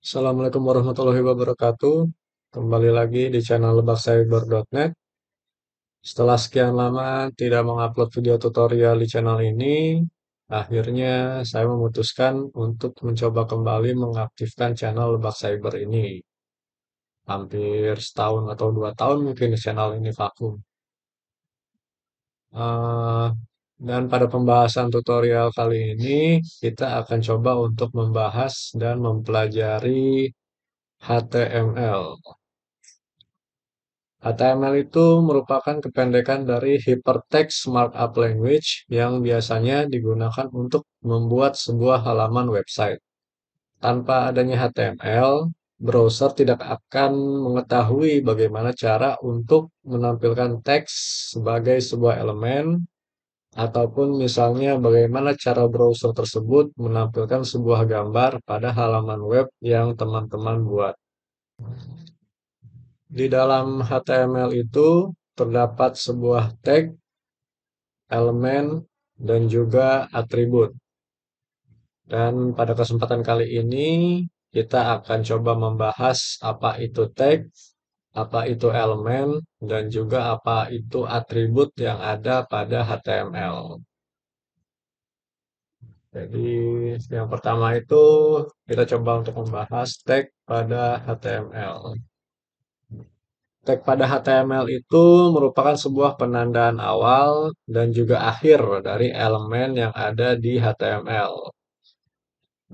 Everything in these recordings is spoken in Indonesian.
Assalamualaikum warahmatullahi wabarakatuh. Kembali lagi di channel lebakcyber.net. Setelah sekian lama tidak mengupload video tutorial di channel ini, akhirnya saya memutuskan untuk mencoba kembali mengaktifkan channel Lebak Cyber ini. Hampir setahun atau 2 tahun mungkin channel ini vakum. Eh, dan pada pembahasan tutorial kali ini, kita akan coba untuk membahas dan mempelajari HTML. HTML itu merupakan kependekan dari Hypertext Markup Language yang biasanya digunakan untuk membuat sebuah halaman website. Tanpa adanya HTML, browser tidak akan mengetahui bagaimana cara untuk menampilkan teks sebagai sebuah elemen, ataupun misalnya bagaimana cara browser tersebut menampilkan sebuah gambar pada halaman web yang teman-teman buat. Di dalam HTML itu terdapat sebuah tag, elemen, dan juga atribut. Dan pada kesempatan kali ini kita akan coba membahas apa itu tag, apa itu elemen, dan juga apa itu atribut yang ada pada HTML. Jadi yang pertama itu kita coba untuk membahas tag pada HTML. Tag pada HTML itu merupakan sebuah penandaan awal dan juga akhir dari elemen yang ada di HTML.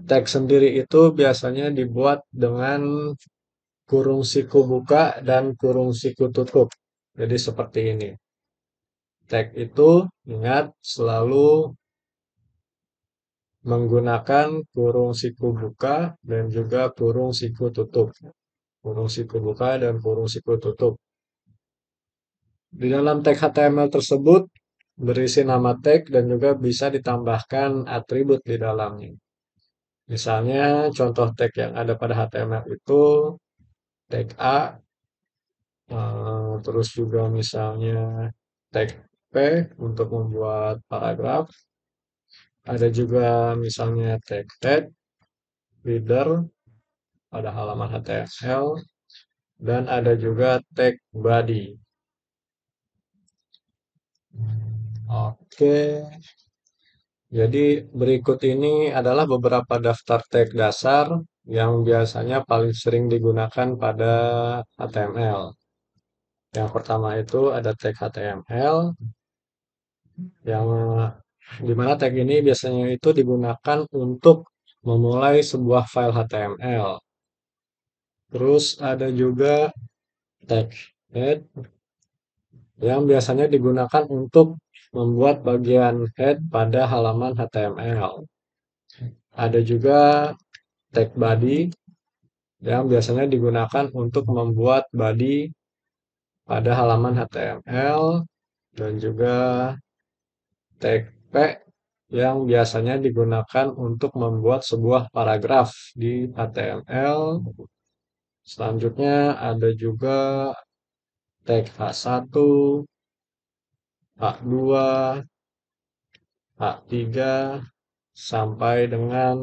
Tag sendiri itu biasanya dibuat dengan kurung siku buka dan kurung siku tutup. Jadi seperti ini. Tag itu ingat selalu menggunakan kurung siku buka dan juga kurung siku tutup. Kurung siku buka dan kurung siku tutup. Di dalam tag HTML tersebut berisi nama tag dan juga bisa ditambahkan atribut di dalamnya. Misalnya contoh tag yang ada pada HTML itu tag A, terus juga misalnya tag P untuk membuat paragraf. Ada juga misalnya tag head, header pada halaman HTML, dan ada juga tag body. Oke, jadi berikut ini adalah beberapa daftar tag dasar yang biasanya paling sering digunakan pada HTML. Yang pertama itu ada tag HTML, yang dimana tag ini biasanya itu digunakan untuk memulai sebuah file HTML. Terus ada juga tag head yang biasanya digunakan untuk membuat bagian head pada halaman HTML. Ada juga tag body yang biasanya digunakan untuk membuat body pada halaman HTML, dan juga tag P yang biasanya digunakan untuk membuat sebuah paragraf di HTML. Selanjutnya ada juga tag H1, H2, H3, sampai dengan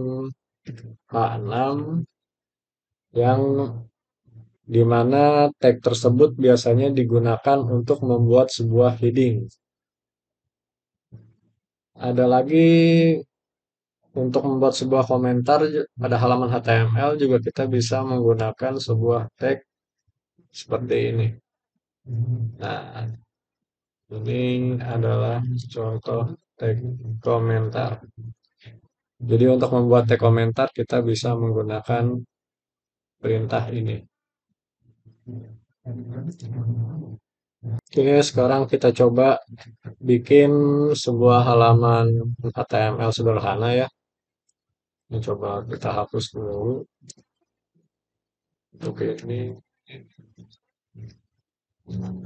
H6, yang di mana tag tersebut biasanya digunakan untuk membuat sebuah heading. Ada lagi untuk membuat sebuah komentar pada halaman HTML juga kita bisa menggunakan sebuah tag seperti ini. Nah, ini adalah contoh tag komentar. Jadi untuk membuat tag komentar kita bisa menggunakan perintah ini. Oke, sekarang kita coba bikin sebuah halaman HTML sederhana ya. Ini coba kita hapus dulu. Oke, ini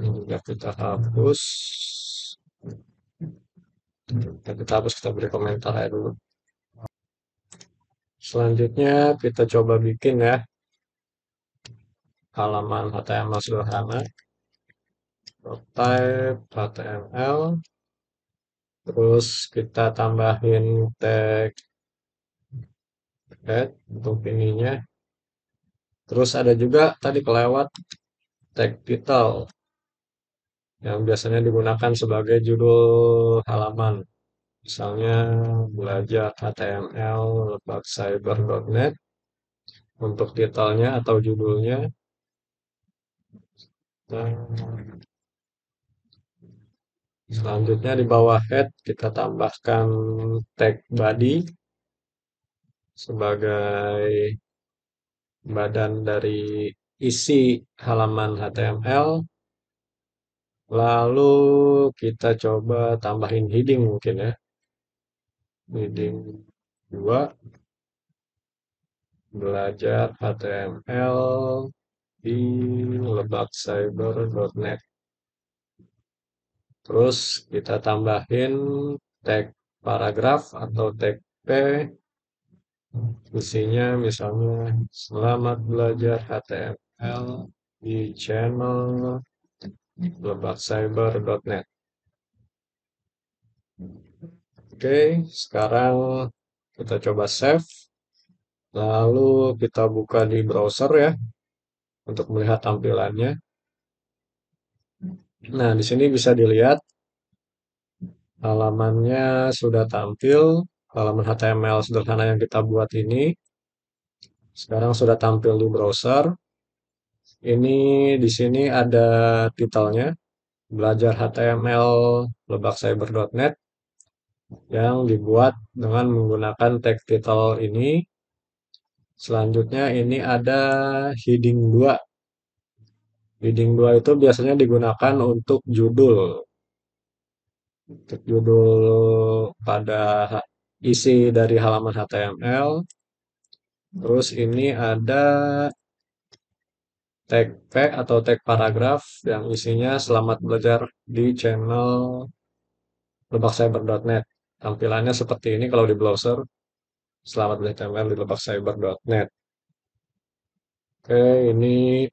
juga kita hapus. Kita hapus, kita beri komentar ya dulu. Selanjutnya kita coba bikin ya halaman HTML sederhana. Type HTML. Terus kita tambahin tag head untuk ininya. Terus ada juga tadi kelewat tag title yang biasanya digunakan sebagai judul halaman. Misalnya belajar HTML lebakcyber.net untuk titelnya atau judulnya. Nah, selanjutnya di bawah head kita tambahkan tag body sebagai badan dari isi halaman HTML. Lalu kita coba tambahin heading mungkin ya. Heading 2, belajar HTML di lebakcyber.net. Terus kita tambahin tag paragraf atau tag P, isinya misalnya selamat belajar HTML di channel lebakcyber.net. Oke, sekarang kita coba save. Lalu kita buka di browser ya untuk melihat tampilannya. Nah, di sini bisa dilihat halamannya sudah tampil. Halaman HTML sederhana yang kita buat ini sekarang sudah tampil di browser. Ini di sini ada titelnya, belajar HTML lebakcyber.net yang dibuat dengan menggunakan tag title ini. Selanjutnya ini ada heading 2. Heading 2 itu biasanya digunakan untuk judul. Untuk judul pada isi dari halaman HTML. Terus ini ada tag P atau tag paragraf yang isinya selamat belajar di channel lebakcyber.net. Tampilannya seperti ini kalau di browser. Selamat belajar HTML di lebakcyber.net. Oke, ini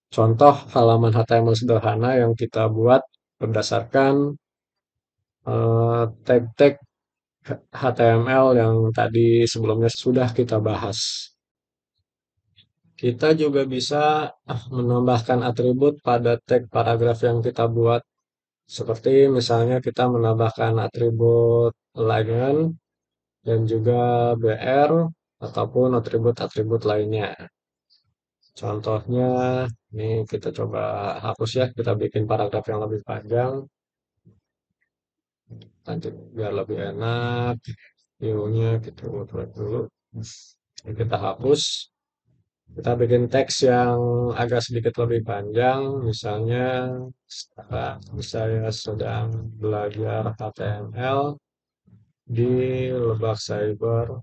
contoh halaman HTML sederhana yang kita buat berdasarkan tag-tag HTML yang tadi sebelumnya sudah kita bahas. Kita juga bisa menambahkan atribut pada tag paragraf yang kita buat. Seperti misalnya kita menambahkan atribut alignment dan juga BR ataupun atribut-atribut lainnya. Contohnya, ini kita coba hapus ya, kita bikin paragraf yang lebih panjang. Nanti biar lebih enak, view-nya kita buat dulu. Ini kita hapus. Kita bikin teks yang agak sedikit lebih panjang, misalnya sekarang saya sedang belajar HTML di Lebak Cyber.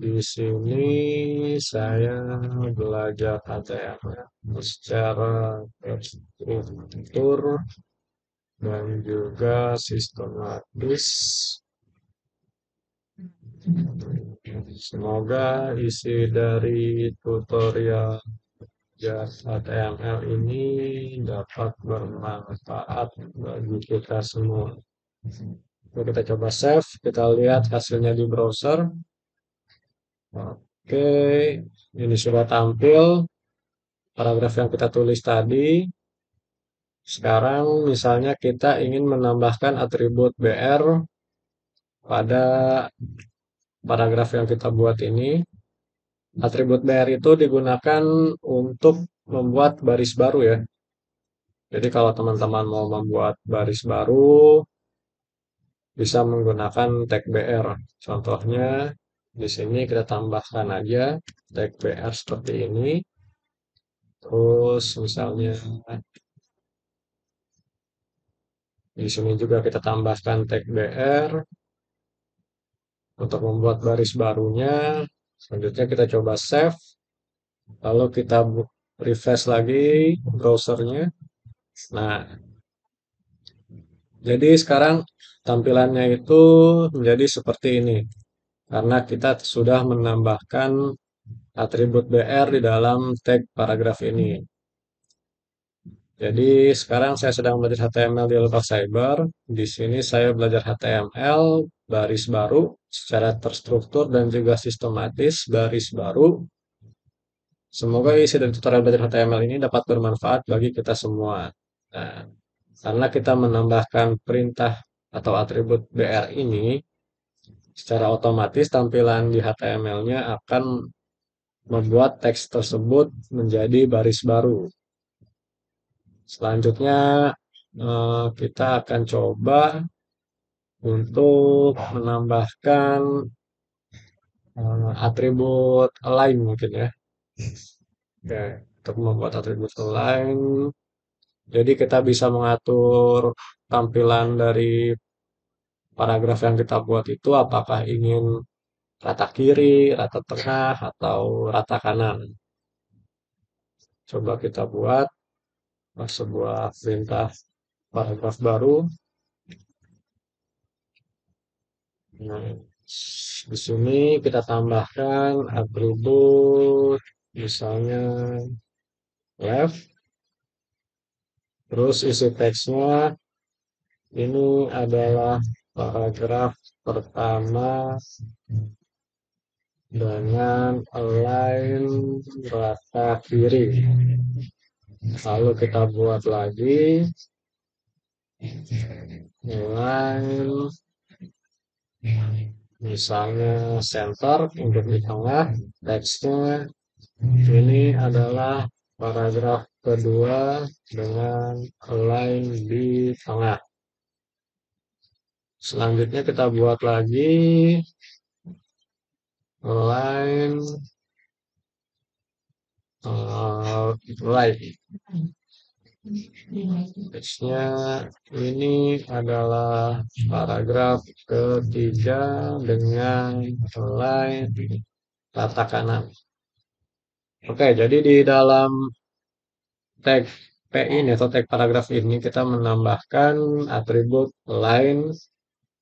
Di sini saya belajar HTML secara terstruktur dan juga sistematis. Semoga isi dari tutorial HTML ini dapat bermanfaat bagi kita semua. Oke, kita coba save, kita lihat hasilnya di browser. Oke, ini sudah tampil paragraf yang kita tulis tadi. Sekarang misalnya kita ingin menambahkan atribut BR pada paragraf yang kita buat ini. Atribut BR itu digunakan untuk membuat baris baru ya. Jadi kalau teman-teman mau membuat baris baru, bisa menggunakan tag BR. Contohnya di sini kita tambahkan aja tag BR seperti ini. Terus misalnya di sini juga kita tambahkan tag BR untuk membuat baris barunya. Selanjutnya kita coba save. Lalu kita refresh lagi browsernya. Nah, jadi sekarang tampilannya itu menjadi seperti ini. Karena kita sudah menambahkan atribut BR di dalam tag paragraf ini. Jadi sekarang saya sedang belajar HTML di Lebak Cyber. Di sini saya belajar HTML baris baru secara terstruktur dan juga sistematis baris baru. Semoga isi dari tutorial belajar HTML ini dapat bermanfaat bagi kita semua. Nah, karena kita menambahkan perintah atau atribut BR ini, secara otomatis tampilan di HTML-nya akan membuat teks tersebut menjadi baris baru. Selanjutnya, kita akan coba untuk menambahkan atribut align mungkin ya. Oke, untuk membuat atribut align, jadi kita bisa mengatur tampilan dari paragraf yang kita buat itu apakah ingin rata kiri, rata tengah, atau rata kanan. Coba kita buat sebuah perintah paragraf baru. Nah, di sini kita tambahkan atribut misalnya left, terus isi teksnya ini adalah paragraf pertama dengan align rata kiri. Lalu kita buat lagi align misalnya center untuk di tengah, teksnya ini adalah paragraf kedua dengan align di tengah. Selanjutnya kita buat lagi align right. Teksnya ini adalah paragraf ketiga dengan align rata kanan. Oke, jadi di dalam tag P ini atau tag paragraf ini kita menambahkan atribut line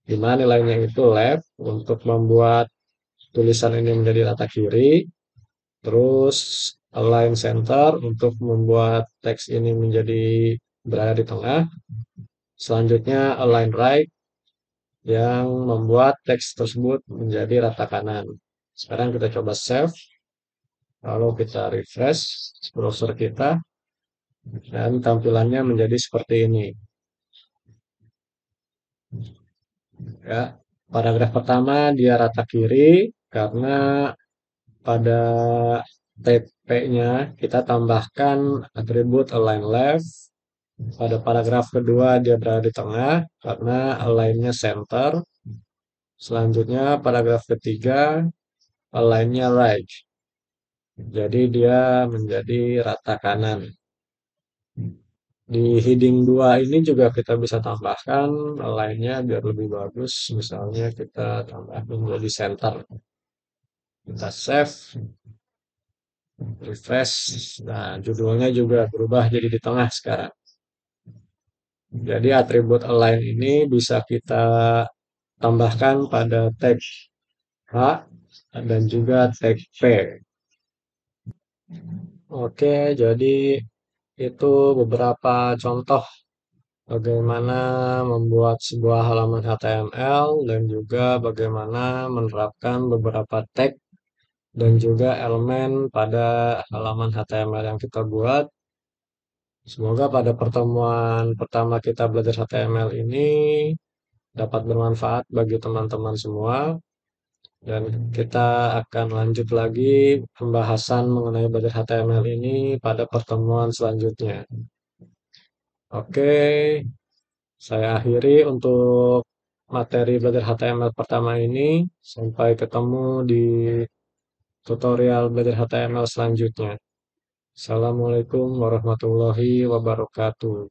di mana nilainya itu left untuk membuat tulisan ini menjadi rata kiri, terus align center untuk membuat teks ini menjadi berada di tengah, selanjutnya align right yang membuat teks tersebut menjadi rata kanan. Sekarang kita coba save, lalu kita refresh browser kita, dan tampilannya menjadi seperti ini. Ya, paragraf pertama dia rata kiri karena pada TP-nya kita tambahkan atribut align left. Pada paragraf kedua dia berada di tengah karena align-nya center. Selanjutnya paragraf ketiga align-nya right. Jadi dia menjadi rata kanan. Di heading 2 ini juga kita bisa tambahkan align-nya biar lebih bagus. Misalnya kita tambahkan menjadi center. Kita save, refresh. Nah, judulnya juga berubah jadi di tengah sekarang. Jadi atribut align ini bisa kita tambahkan pada tag H dan juga tag P. Oke, jadi itu beberapa contoh bagaimana membuat sebuah halaman HTML dan juga bagaimana menerapkan beberapa tag dan juga elemen pada halaman HTML yang kita buat. Semoga pada pertemuan pertama kita belajar HTML ini dapat bermanfaat bagi teman-teman semua. Dan kita akan lanjut lagi pembahasan mengenai belajar HTML ini pada pertemuan selanjutnya. Oke, saya akhiri untuk materi belajar HTML pertama ini. Sampai ketemu di tutorial belajar HTML selanjutnya. Assalamualaikum warahmatullahi wabarakatuh.